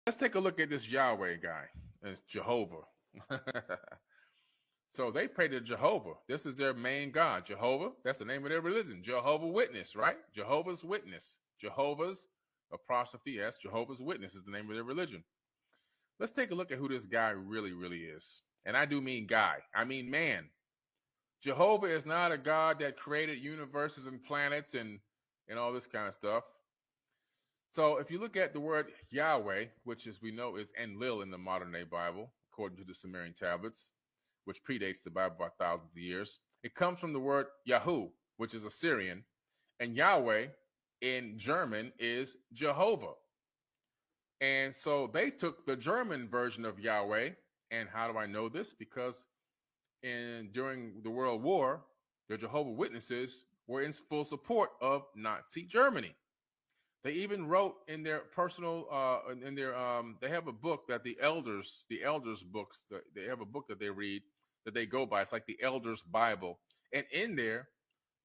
Let's take a look at this Yahweh guy. It's Jehovah. So they pray to Jehovah. This is their main God. Jehovah, that's the name of their religion. Jehovah Witness, right? Jehovah's Witness. Jehovah's apostrophe S. Jehovah's Witness is the name of their religion. Let's take a look at who this guy really is. And I do mean guy. I mean man. Jehovah is not a God that created universes and planets and all this kind of stuff. So if you look at the word Yahweh, which as we know is Enlil in the modern day Bible, according to the Sumerian tablets, which predates the Bible by thousands of years, it comes from the word Yahu, which is Assyrian, and Yahweh in German is Jehovah. And so they took the German version of Yahweh. And how do I know this? Because during the World War, the Jehovah's Witnesses were in full support of Nazi Germany. They even wrote in their personal, they have a book that the elders books, they have a book that they read that they go by. It's like the Elders Bible. And in there,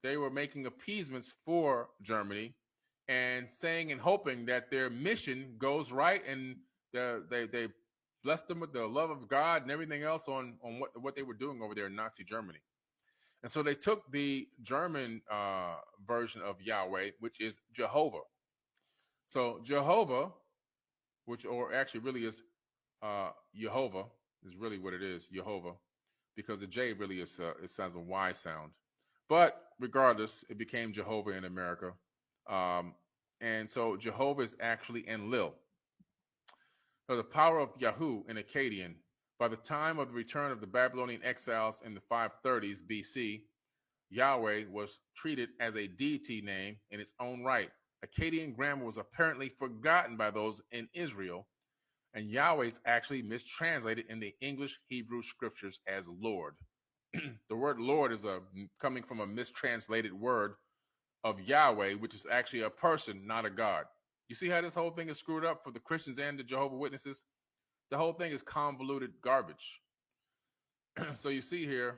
they were making appeasements for Germany and saying and hoping that their mission goes right, and they blessed them with the love of God and everything else on what they were doing over there in Nazi Germany. And so they took the German version of Yahweh, which is Jehovah. So Jehovah, which or actually really is Jehovah, is really what it is, Jehovah, because the J really is it sounds a Y sound. But regardless, it became Jehovah in America. And so Jehovah is actually Enlil. So the power of Yahu in Akkadian, by the time of the return of the Babylonian exiles in the 530s BC, Yahweh was treated as a deity name in its own right. Akkadian grammar was apparently forgotten by those in Israel, and Yahweh is actually mistranslated in the English Hebrew scriptures as Lord. The word Lord is coming from a mistranslated word of Yahweh, which is actually a person, not a God. You see how this whole thing is screwed up for the Christians and the Jehovah's Witnesses? The whole thing is convoluted garbage. So you see here,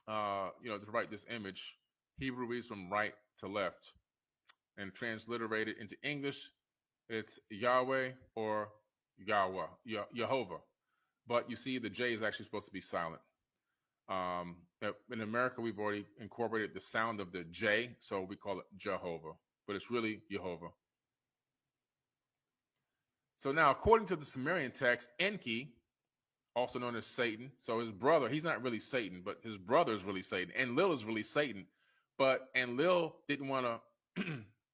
to write this image, Hebrew reads from right to left. And transliterated into English, it's Yahweh or Yahweh, Jehovah. But you see the J is actually supposed to be silent. In America, we've already incorporated the sound of the J, so we call it Jehovah. But it's really Jehovah. So now, according to the Sumerian text, Enki, also known as Satan, so his brother, he's not really Satan, but his brother is really Satan. Enlil is really Satan. But Enlil didn't want to...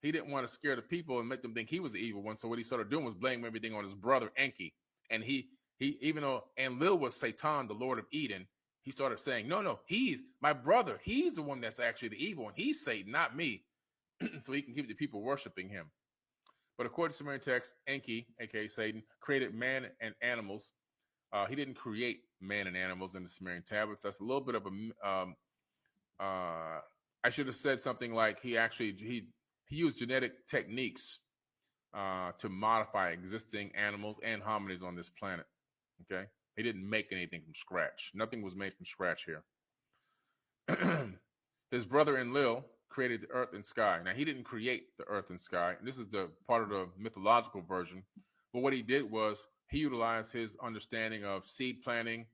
He didn't want to scare the people and make them think he was the evil one. So what he started doing was blaming everything on his brother Enki. And he even though Enlil was Satan, the Lord of Eden, he started saying, no, he's my brother. He's the one that's actually the evil one. He's Satan, not me. So he can keep the people worshiping him. But according to Sumerian text, Enki, aka Satan, created man and animals. He didn't create man and animals in the Sumerian tablets. That's a little bit of a I should have said something like he used genetic techniques to modify existing animals and hominids on this planet. Okay, he didn't make anything from scratch. Nothing was made from scratch here. His brother Enlil created the earth and sky. Now he didn't create the earth and sky. And this is the part of the mythological version. But what he did was he utilized his understanding of seed planting,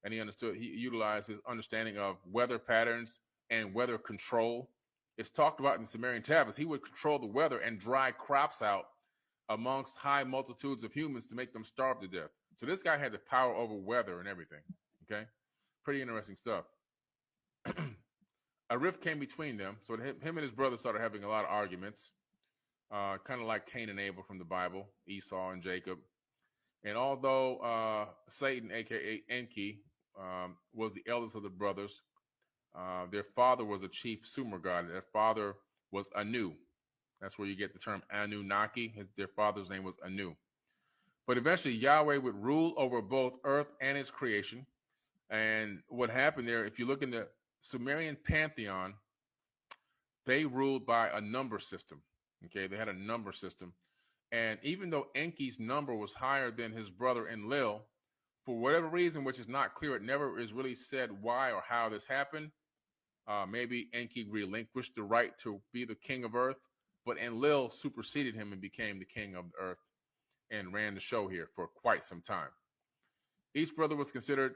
and he utilized his understanding of weather patterns and weather control. It's talked about in the Sumerian tablets. He would control the weather and dry crops out amongst high multitudes of humans to make them starve to death. So this guy had the power over weather and everything. Okay, pretty interesting stuff. A rift came between them. So him and his brother started having a lot of arguments, kind of like Cain and Abel from the Bible, Esau and Jacob. And although Satan, aka Enki, was the eldest of the brothers, their father was a chief sumer god. Their father was Anu. That's where you get the term Anunnaki. Their father's name was Anu. But eventually Yahweh would rule over both earth and its creation. And what happened there, if you look in the Sumerian pantheon, they ruled by a number system. Okay, they had a number system. And even though Enki's number was higher than his brother Enlil, for whatever reason, which is not clear, it never is really said why or how this happened. Maybe Enki relinquished the right to be the king of earth, but Enlil superseded him and became the king of the earth. and ran the show here for quite some time. Each brother was considered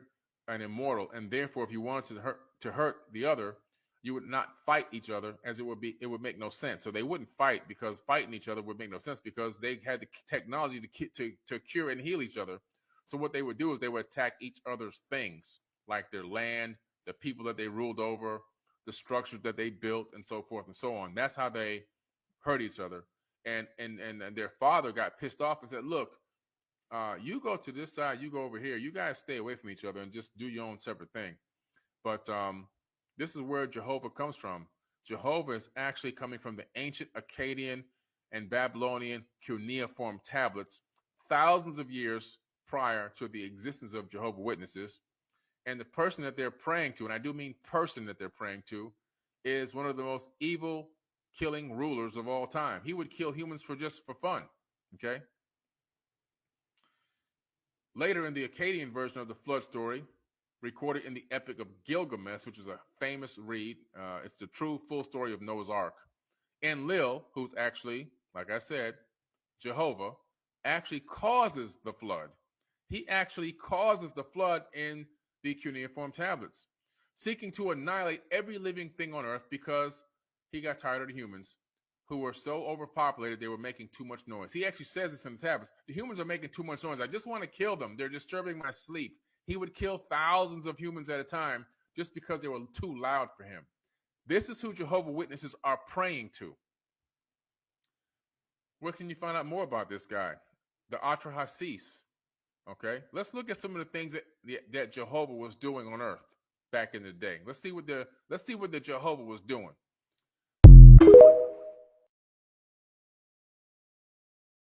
an immortal, and therefore, if you wanted to hurt the other, you would not fight each other, as it would make no sense. So they wouldn't fight, because fighting each other would make no sense, because they had the technology to cure and heal each other. So what they would do is they would attack each other's things, like their land, the people that they ruled over, the structures that they built, and so forth and so on. That's how they hurt each other. And their father got pissed off and said, look, you go to this side, you go over here. You guys stay away from each other and just do your own separate thing. But this is where Jehovah comes from. Jehovah is actually coming from the ancient Akkadian and Babylonian cuneiform tablets, thousands of years prior to the existence of Jehovah's Witnesses. And the person that they're praying to, and I do mean person that they're praying to, is one of the most evil killing rulers of all time. He would kill humans for fun. Okay. Later in the Akkadian version of the flood story, recorded in the Epic of Gilgamesh, which is a famous read, it's the true full story of Noah's Ark. Enlil, who's actually, like I said, Jehovah, actually causes the flood. He actually causes the flood in the cuneiform tablets, seeking to annihilate every living thing on earth because he got tired of the humans who were so overpopulated they were making too much noise. He actually says this in the tablets. The humans are making too much noise. I just want to kill them. They're disturbing my sleep. He would kill thousands of humans at a time just because they were too loud for him. This is who Jehovah's Witnesses are praying to. Where can you find out more about this guy? The Atrahasis. Okay, let's look at some of the things that Jehovah was doing on earth back in the day. Let's see what the Jehovah was doing.